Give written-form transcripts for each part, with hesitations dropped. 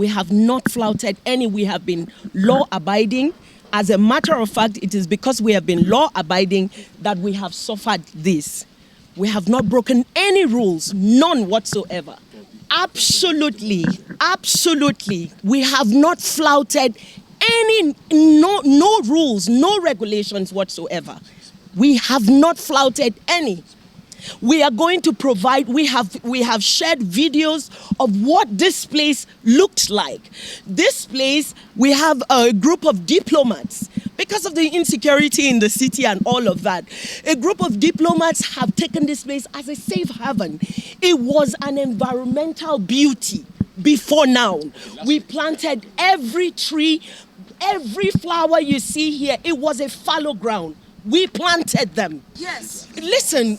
We have not flouted any. We have been law-abiding. As a matter of fact, it is because we have been law-abiding that we have suffered this. We have not broken any rules, none whatsoever. Absolutely, absolutely. We have not flouted no rules, no regulations whatsoever. We have not flouted any. We are going to provide, we have shared videos of what this place looked like. This place, we have a group of diplomats. Because of the insecurity in the city and all of that, a group of diplomats have taken this place as a safe haven. It was an environmental beauty before now. We planted every tree, every flower you see here. It was a fallow ground. We planted them. Yes. Listen,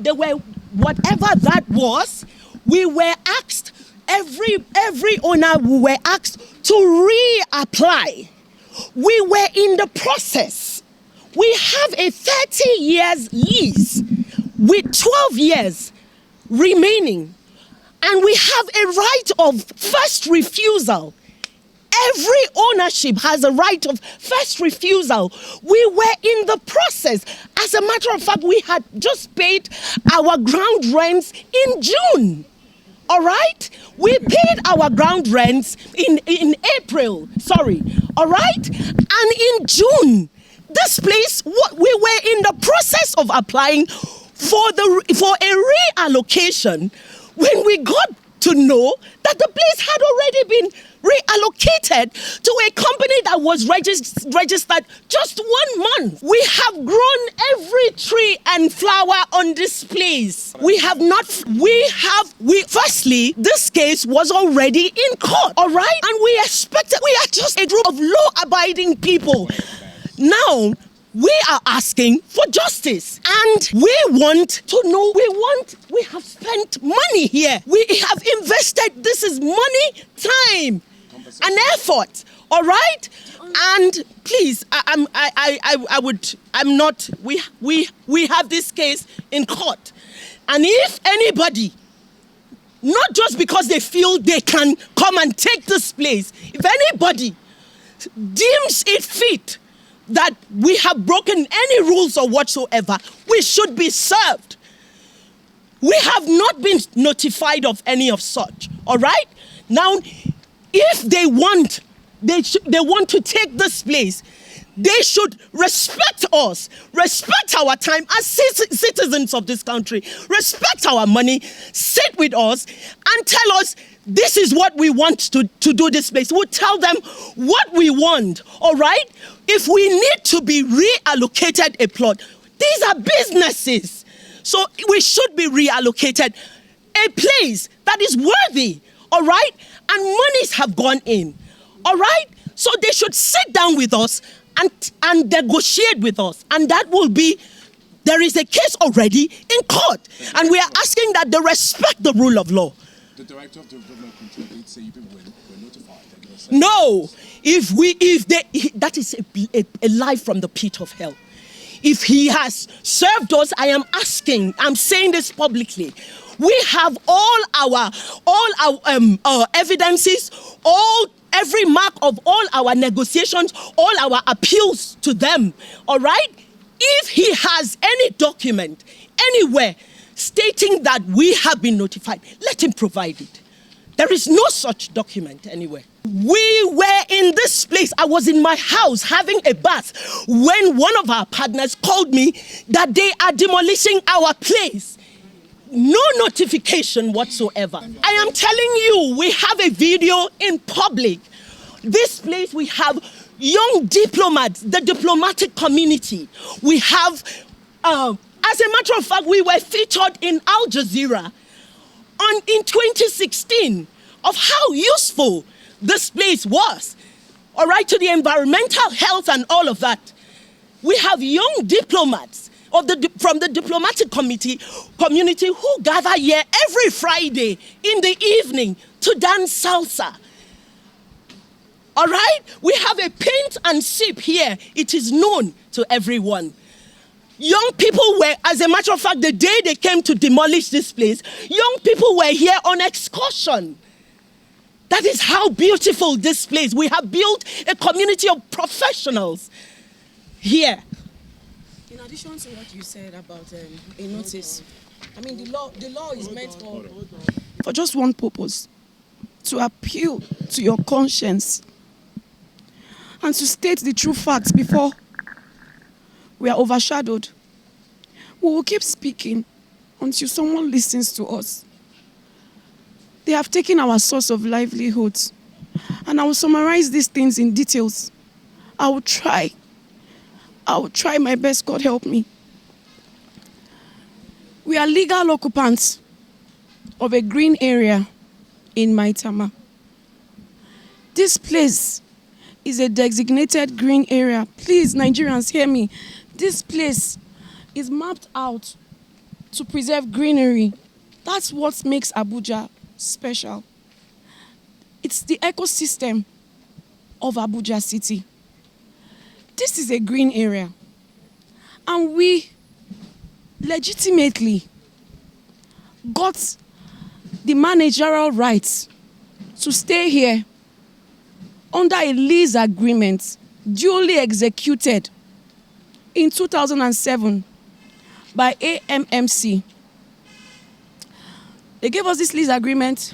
there were, whatever that was, we were asked, every owner, we were asked to reapply. We were in the process. We have a 30 years lease with 12 years remaining. And we have a right of first refusal. Every ownership has a right of first refusal. We were in the process. As a matter of fact, we had just paid our ground rents in June. All right? We paid our ground rents in April. Sorry. All right? And in June, this place, we were in the process of applying for a reallocation when we got to know that the place had already been reallocated to a company that was registered just 1 month. We have grown every tree and flower on this place. Firstly, this case was already in court, all right? And we are just a group of law-abiding people. Now, we are asking for justice, and we want to know, we have spent money here. We have invested, this is money, time, and effort, all right? And please, we have this case in court. And if anybody, not just because they feel they can come and take this place, if anybody deems it fit that we have broken any rules or whatsoever, we should be served. We have not been notified of any of such, all right? Now, if they want to take this place, they should respect us, respect our time as citizens of this country, respect our money, sit with us and tell us, this is what we want to do this place. We'll tell them what we want, all right? If we need to be reallocated a plot, these are businesses. So we should be reallocated a place that is worthy, all right? And monies have gone in, all right? So they should sit down with us and negotiate with us. And that will be, there is a case already in court. And we are asking that they respect the rule of law. The director of the development control did say you people were notified. No, that is a lie from the pit of hell. If he has served us, I'm saying this publicly. We have all our evidences, every mark of all our negotiations, all our appeals to them, all right? If he has any document anywhere stating that we have been notified, let him provide it. There is no such document anywhere. We were in this place. I was in my house having a bath when one of our partners called me that they are demolishing our place. No notification whatsoever. I am telling you, we have a video in public. This place, we have young diplomats, the diplomatic community. We have, as a matter of fact, we were featured in Al Jazeera in 2016 of how useful this place was, all right, to the environmental health and all of that. We have young diplomats from the diplomatic community who gather here every Friday in the evening to dance salsa. All right? We have a paint and sip here. It is known to everyone. Young people were, as a matter of fact, the day they came to demolish this place, young people were here on excursion. That is how beautiful this place. We have built a community of professionals here. In addition to what you said about a notice, I mean, the law is meant for just one purpose: to appeal to your conscience and to state the true facts before we are overshadowed. We will keep speaking until someone listens to us. They have taken our source of livelihoods, and I will summarize these things in details. I will try my best, God help me. We are legal occupants of a green area in Maitama. This place is a designated green area. Please, Nigerians, hear me. This place is mapped out to preserve greenery. That's what makes Abuja special. It's the ecosystem of Abuja city. This is a green area, and we legitimately got the managerial rights to stay here under a lease agreement duly executed in 2007 by AMMC. They gave us this lease agreement.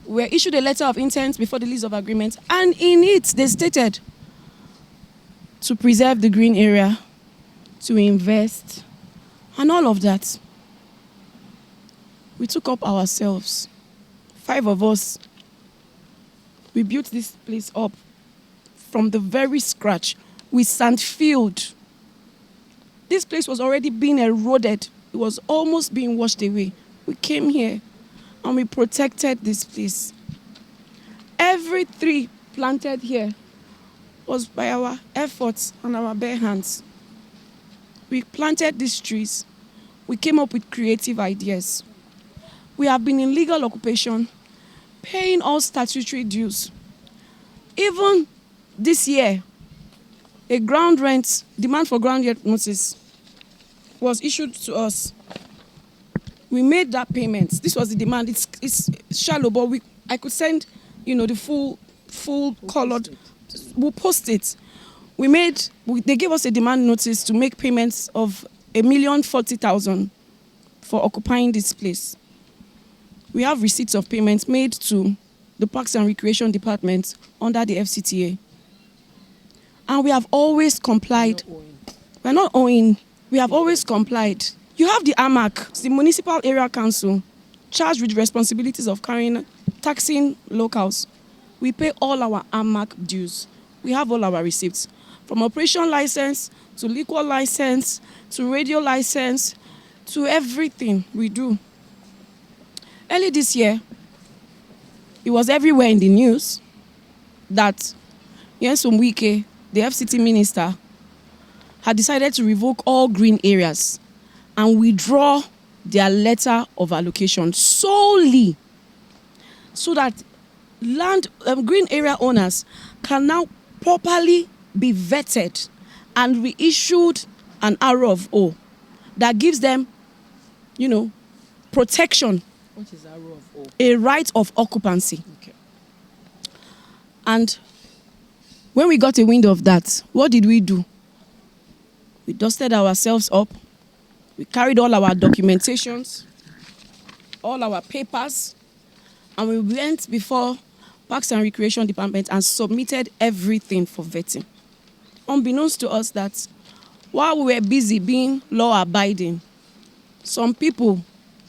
We were issued a letter of intent before the lease of agreement, and in it they stated to preserve the green area, to invest, and all of that. We took up ourselves, 5 of us. We built this place up from the very scratch with sand field. This place was already being eroded. It was almost being washed away. We came here and we protected this place. Every tree planted here was by our efforts and our bare hands. We planted these trees. We came up with creative ideas. We have been in legal occupation, paying all statutory dues. Even this year, a demand for ground rent notice was issued to us. We made that payment. This was the demand. It's shallow, but I could send, the full colored. We'll post it. They gave us a demand notice to make payments of 1,040,000 for occupying this place. We have receipts of payments made to the Parks and Recreation Department under the FCTA. And we have always complied. We're not owing. We have always complied. You have the AMAC, the Municipal Area Council, charged with responsibilities of taxing locals. We pay all our AMAC dues. We have all our receipts. From operation license, to liquor license, to radio license, to everything we do. Early this year, it was everywhere in the news that Nyesom Wike, the FCT minister, had decided to revoke all green areas and withdraw their letter of allocation solely so that green area owners can now properly be vetted and reissued an ROFO that gives them, protection. What is ROFO? A right of occupancy. Okay. And when we got a wind of that, what did we do? We dusted ourselves up. We carried all our documentations, all our papers, and we went before Parks and Recreation Department and submitted everything for vetting. Unbeknownst to us that while we were busy being law-abiding, some people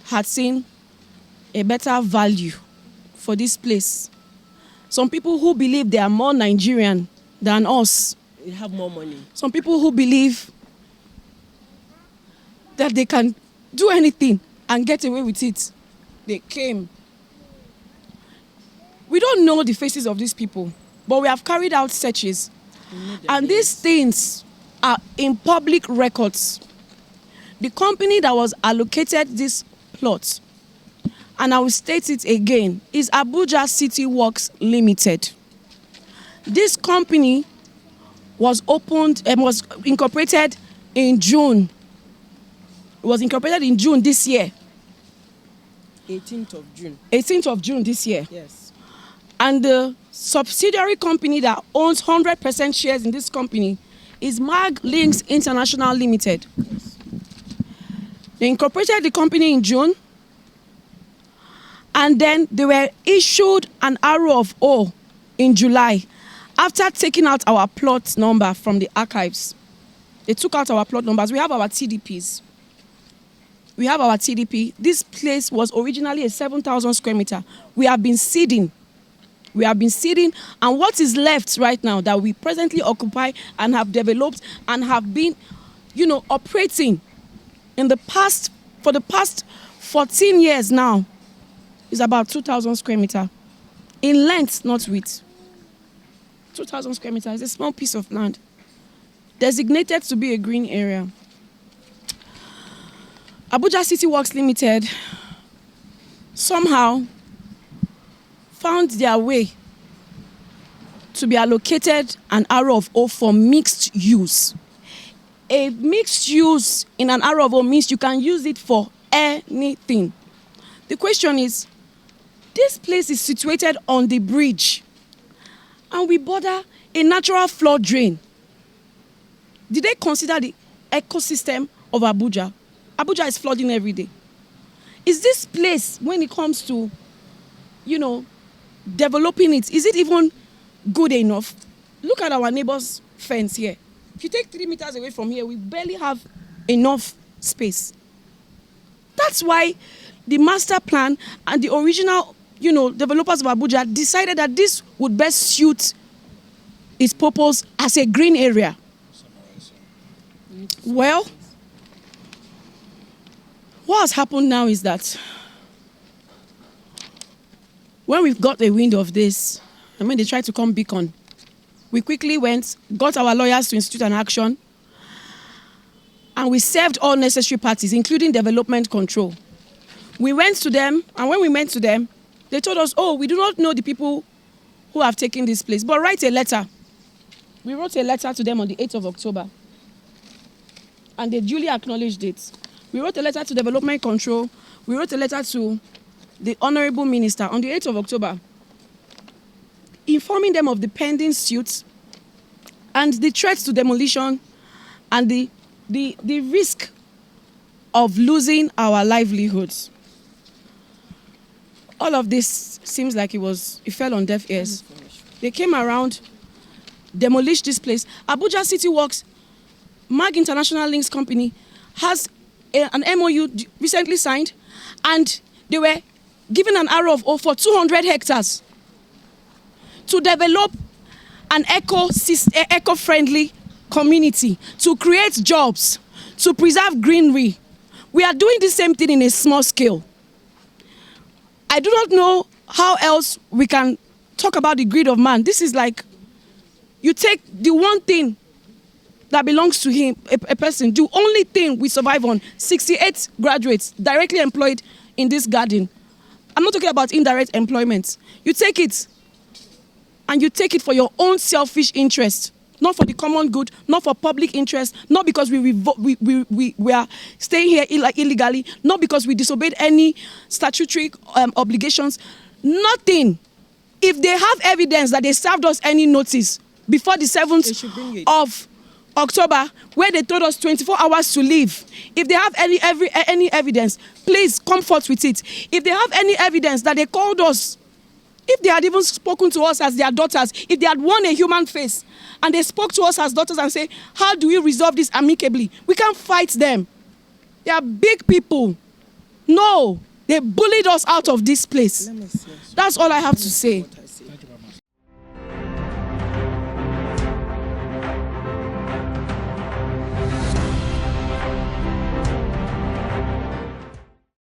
had seen a better value for this place. Some people who believe they are more Nigerian than us. They have more money. Some people who believe that they can do anything and get away with it. They came. We don't know the faces of these people, but we have carried out searches. And these things are in public records. The company that was allocated this plot, and I will state it again, is Abuja City Works Limited. This company was was incorporated in June. It was incorporated in June this year. 18th of June. 18th of June this year. Yes. And the subsidiary company that owns 100% shares in this company is Mag Links International Limited. They incorporated the company in June, and then they were issued an arrow of O in July after taking out our plot number from the archives. They took out our plot numbers. We have our TDPs. We have our TDP. This place was originally a 7,000 square meter. We have been seeding. We have been seeding, and what is left right now that we presently occupy and have developed and have been, operating for the past 14 years now is about 2,000 square meter in length, not width. 2,000 square meter is a small piece of land designated to be a green area. Abuja City Works Limited somehow found their way to be allocated an arrow of O for mixed use. A mixed use in an arrow of O means you can use it for anything. The question is, this place is situated on the bridge and we border a natural flood drain. Did they consider the ecosystem of Abuja? Abuja is flooding every day. Is this place, when it comes to, developing it, is it even good enough? Look at our neighbor's fence here. If you take 3 meters away from here, we barely have enough space. That's why the master plan and the original, developers of Abuja decided that this would best suit its purpose as a green area. Well, what has happened now is that when we've got a wind of this, they tried to come beacon. We quickly got our lawyers to institute an action, and we served all necessary parties, including development control. We went to them, and when we went to them, they told us, we do not know the people who have taken this place, but write a letter. We wrote a letter to them on the 8th of October, and they duly acknowledged it. We wrote a letter to development control. We wrote a letter to the Honorable Minister on the 8th of October, informing them of the pending suits and the threats to demolition and the risk of losing our livelihoods. All of this seems like it fell on deaf ears. They came around, demolished this place. Abuja City Works, Mag International Links Company, has an MOU recently signed, and they were given an arrow of O for 200 hectares to develop an eco-friendly community, to create jobs, to preserve greenery. We are doing the same thing in a small scale. I do not know how else we can talk about the greed of man. This is like, you take the one thing that belongs to him, a person, the only thing we survive on, 68 graduates directly employed in this garden. I'm not talking about indirect employment. You take it, and you take it for your own selfish interest, not for the common good, not for public interest, not because we are staying here illegally, not because we disobeyed any statutory obligations, nothing. If they have evidence that they served us any notice before the 7th of October, where they told us 24 hours to leave, if they have any evidence, please come forth with it. If they have any evidence that they called us, if they had even spoken to us as their daughters, if they had worn a human face and they spoke to us as daughters and say, how do we resolve this amicably? We can't fight them. They are big people. No, they bullied us out of this place. That's all I have to say.